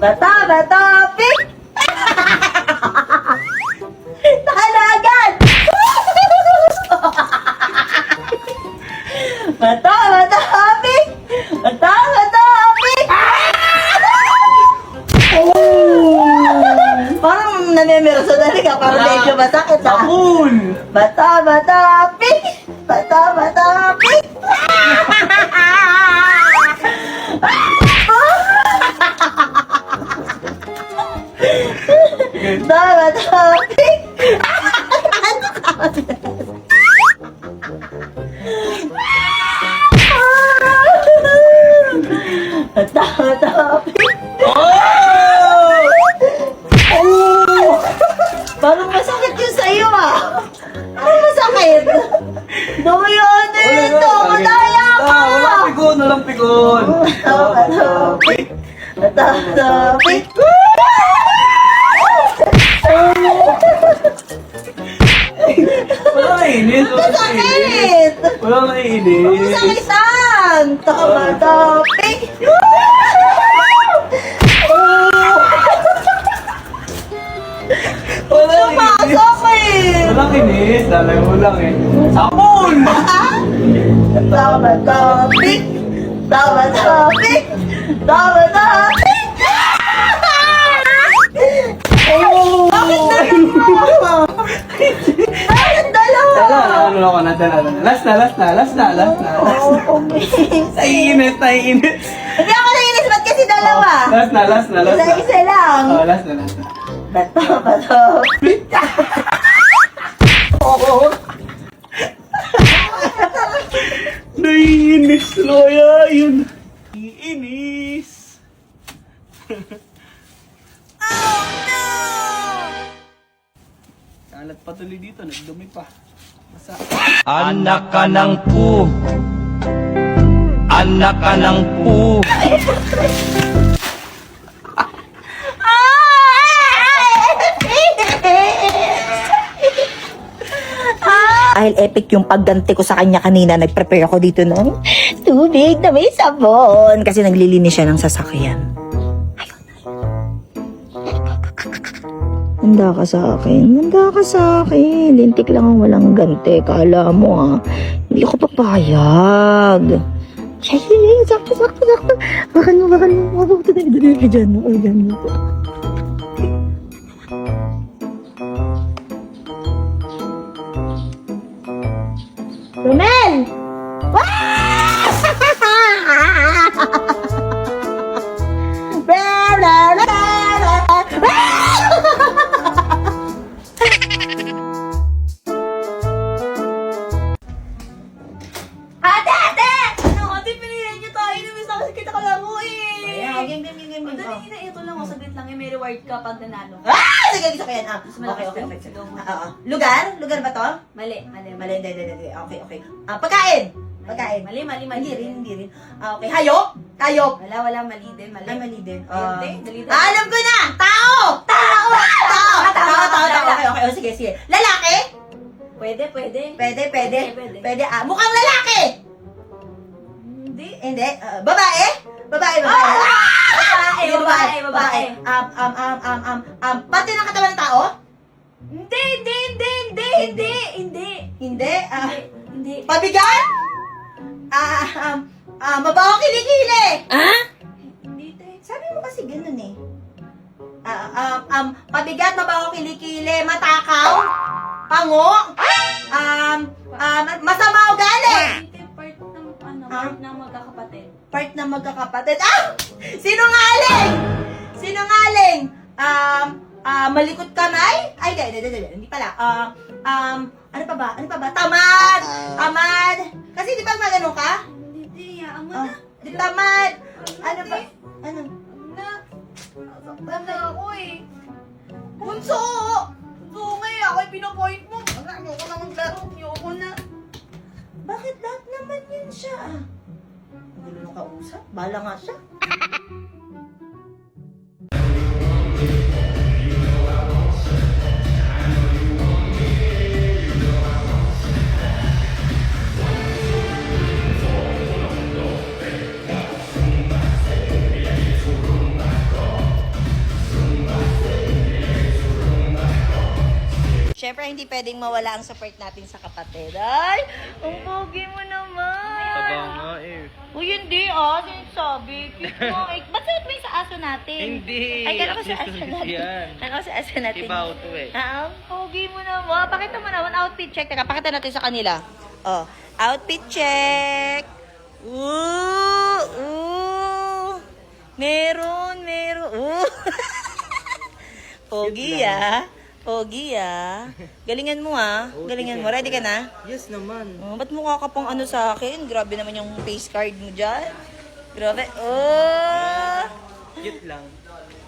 Topic! Talo agad! Topic! Parang namemeraso talaga, parang medyo masakit ha. Sabon! Topic! Topic! Topic! Parang masakit yun sa'yo ah. Parang masakit. Doon ito. Madaya ka. Walang pigon. Topic. Walang naiinis. Masakit. Walang naiinis. Masakitan. Topic. Walang inis. Masakit. Walang inis. Lalay mo lang eh. Sabon! Topic. Bakit dalawa? Ano ako na. Last na. Naiinit. Hindi ako nainis, ba't kasi dalawa? Last na. Isa-isa lang. Last na. Topic. Naiinis. Loya, yun. Naiinis. Kalat pa tuloy dito. Nagdumi pa. Masa. Anak ka ng pu. Anak ka ng pu. Dahil epic yung pagganti ko sa kanya kanina, nag-prepare ako dito ng tubig na may sabon. Kasi naglilinis siya ng sasakyan. Ayun. Handa ka sa akin. Lintik lang ang walang ganti. Kala mo ah, hindi ako papayag. Sakto. Bakan mo. Mabuto na dyan. Romel! Ate! Ano, ate, pinihin niyo tayo. Namiss na kasi kita ka lang mo eh. Game. Madali na, ito lang, saglit lang, may reward ka pag nanalo. Sige, gusto ko yan. Okay. Lugar ba to? Mali. Mali, hindi. Okay. Pagkain. Mali. Hindi rin. Okay, hayop. Wala, mali din. Ay, mali din. Dali. Alam ko na! Tao! Okay. Sige. Lalaki? Pwede. Pwede. Mukhang lalaki! Hindi. Babae? Babae. Sige, Babae. Parte ng katawan ng tao? Hindi. Hindi. Pabigat? Mabaho kilikili. Hindi, te. Sabi mo kasi ganun eh. Pabigat, mabaho kilikili, matakaw, pango, masama ugali. Hindi, part ng, Ah? part ng magkakapatid. Part na magkakapatid. Sinungaling! Malikot kamay? Ay, hindi pala. Ano pa ba? Tamad! Kasi di ba magano ka? Hindi, ama na. Tamad! Ano ba? Ano? Na. Nasaktan na ako eh. Bunso! Bunso nga eh, ako'y pinapoint mo. Ayoko na maglaro. Ayoko na. Bakit lahat naman yun siya? Gulo nung kausap? Bala nga siya. syempre hindi pwedeng mawala ang support natin sa kapatid. Ay, ang pogi mo naman. Taba nga eh. Uy, hindi ah. Sinasabi. Cute mo. Eh, ba't suot mo yung sa aso natin? Hindi. Ay, kala ko sa aso Accessories natin. yan. Kala ko sa aso natin. Ibaw to eh. Ah, ang pogi mo naman. Pakita mo naman. Outfit check. Teka, pakita natin sa kanila. Oh, outfit check. Ooh. Meron. Ooh. Pogi ah. Pogi ah. Galingan mo ah. Galingan mo. Ready ka na? Yes naman. Oh, ba't mukha ka pang ano sa akin? Grabe naman yung face card mo dyan. Grabe. Oh! Cute lang.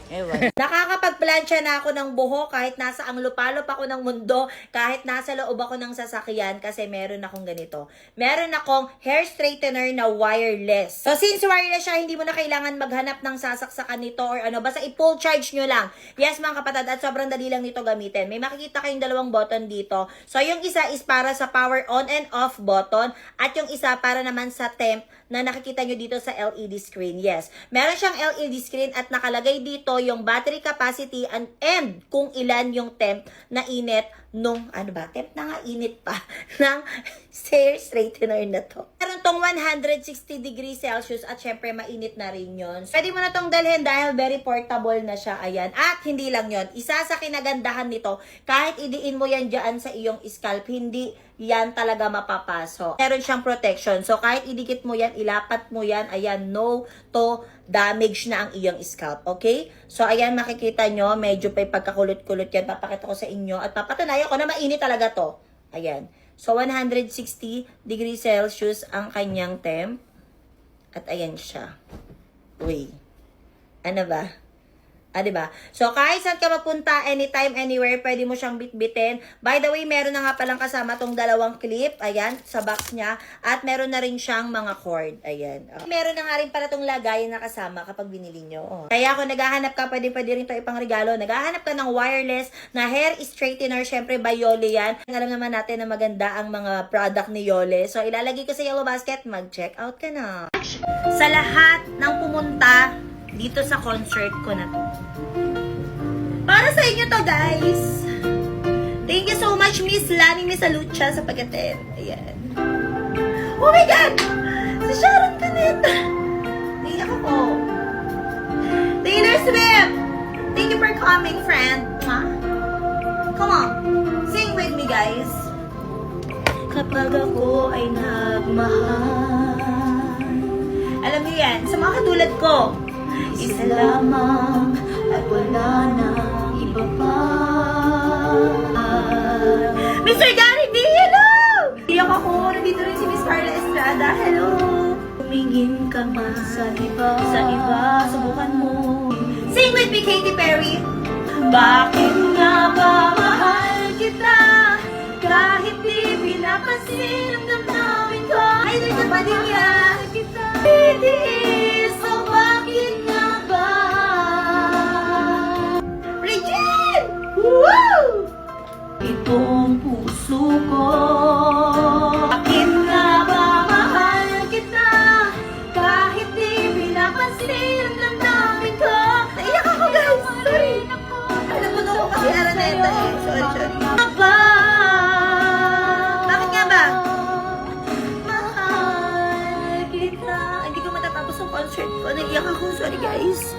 Ewan. Nakakapagplansya na ako ng buhok kahit nasa ang lupalop ako ng mundo, kahit nasa loob ako ng sasakyan kasi meron akong ganito. Meron akong hair straightener na wireless. So since wireless siya, hindi mo na kailangan maghanap ng sasaksakan nito or ano, basta i-full charge nyo lang. Yes mga kapatid, at sobrang dali lang nito gamitin. May makikita kayong dalawang button dito. So yung isa is para sa power on and off button at yung isa para naman sa temp na nakikita nyo dito sa LED screen. Yes, meron siyang LED screen at nakalagay dito yung battery capacity and kung ilan yung temp na init nung, ano ba, temp na nga init pa, ng hair straightener na to. Meron tong 160 degrees Celsius at syempre mainit na rin yun. So, pwede mo na tong dalhin dahil very portable na siya, ayan. At hindi lang yon, isa sa kinagandahan nito, kahit idiin mo yan dyan sa iyong scalp, hindi yan talaga mapapasok. Meron siyang protection. So, kahit idikit mo yan, ilapat mo yan, ayan, no to damage na ang iyong scalp. Okay? So, ayan, makikita nyo, medyo pa pagkakulot-kulot yan. Papakita ko sa inyo at papatunayan ko na mainit talaga to. Ayan. So, 160 degrees Celsius ang kanyang temp. At ayan siya. Uy. Ano ba? Ah, diba? So, kahit saan ka magpunta, anytime, anywhere, pwede mo siyang bitbitin. By the way, meron na nga palang kasama tong dalawang clip, ayan, sa box niya. At meron na rin siyang mga cord, ayan. Meron na nga rin pala tong lagayan na kasama kapag binili nyo. Oh. Kaya kung naghahanap ka, pwede rin ito ipang regalo. Naghahanap ka ng wireless na hair straightener, syempre by Yole yan. Alam naman natin na maganda ang mga product ni Yole. So, ilalagay ko sa yellow basket, mag-check out ka na. Sa lahat ng pumunta dito sa concert ko na to. Para sa inyo to, guys. Thank you so much, Miss Lani Misalucha, sa pag-attend. Ayan. Oh my God! Si Sharon Cuneta. Naiyak ako. Taylor Swift! Thank you for coming, friend. Mwah. Come on. Sing with me, guys. Kapag ako ay nagmahal. Alam niyo yan, sa mga katulad ko, isa lamang at wala na iba pa. Mr. Gary D, hello! Iyak ako, nandito rin si Miss Carla Estrada, hello! Tumingin ka man sa iba, subukan mo. Sing with me, Katy Perry. Bakit nga ba mahal kita? Kahit di pinapansin ang damdamin ko. Ay, doon na pa din yan. Titiis, so bakit nga ba? Regine! Woo! Itong puso ko. Bakit nga ba mahal kita? Kahit di pinapansin ang damdamin ko. Naiyak ako, guys! Sorry! Alam mo ko kasi Araneta eh. Sorry. Bakit nga ba? Mahal kita. Hindi ko matatapos ang concert ko. Naiyak ako. Sorry, guys.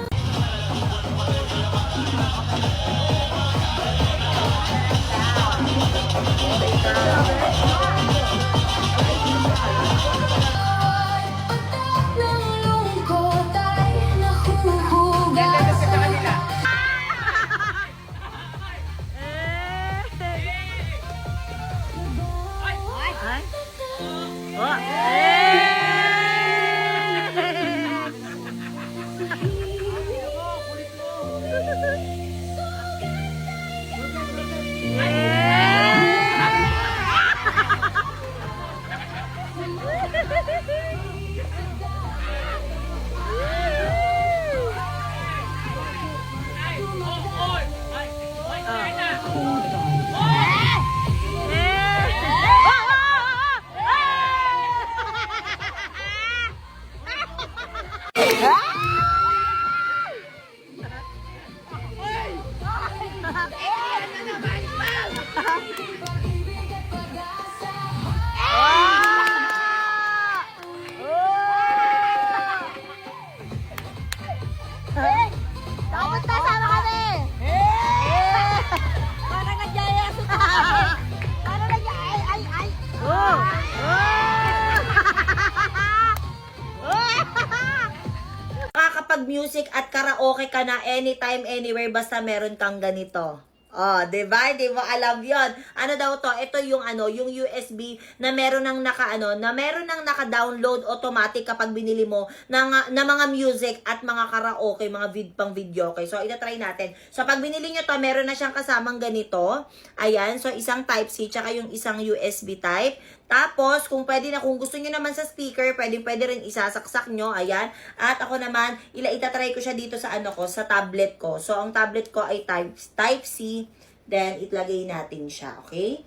music at karaoke ka na anytime, anywhere, basta meron kang ganito. Oh, 'di ba? 'Di mo alam 'yon. Ano daw 'to? Ito yung yung USB na meron nang naka-download automatic kapag binili mo na mga music at mga karaoke, mga pang video. Okay, so ita-try natin. So pag binili niyo 'to, meron na siyang kasamang ganito. Ayan, so isang type C tsaka yung isang USB type. Tapos, kung gusto niyo naman sa speaker, pwede rin isasaksak nyo. Ayan. At ako naman, itatry ko siya dito sa sa tablet ko. So, ang tablet ko ay type C. Then, itlagay natin siya. Okay?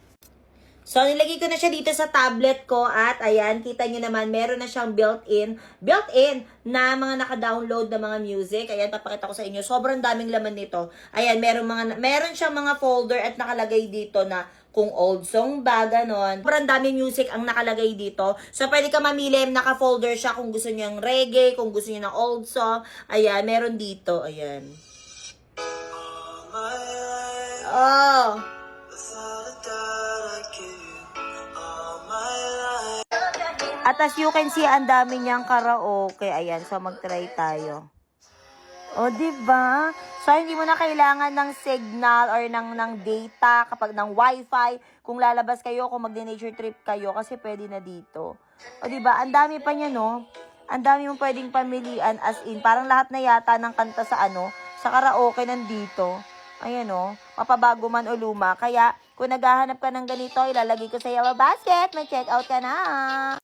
So, nilagay ko na siya dito sa tablet ko. At, ayan, kita nyo naman, meron na siyang built-in na mga naka-download na mga music. Ayan, papakita ko sa inyo. Sobrang daming laman nito. Ayan, meron siyang mga folder at nakalagay dito na kung old song ba, ganon. Sobrang daming music ang nakalagay dito. So, pwede ka mamili, naka-folder siya kung gusto niyo ng reggae, kung gusto niyo ng old song. Ayan, meron dito. Ayan. Oh. At as you can see, ang dami niyang karaoke. Ayan, so mag-try tayo. O, diba? So, hindi mo na kailangan ng signal or ng data kapag ng wifi. Kung lalabas kayo, kung mag-nature trip kayo, kasi pwede na dito. O, diba? Ang dami pa niya, no? Ang dami mong pwedeng pamilian as in. Parang lahat na yata ng kanta sa sa karaoke nandito. Ayan, o. Mapabago man o luma. Kaya, kung naghahanap ka ng ganito, ilalagay ko sa yellow basket. May check out ka na.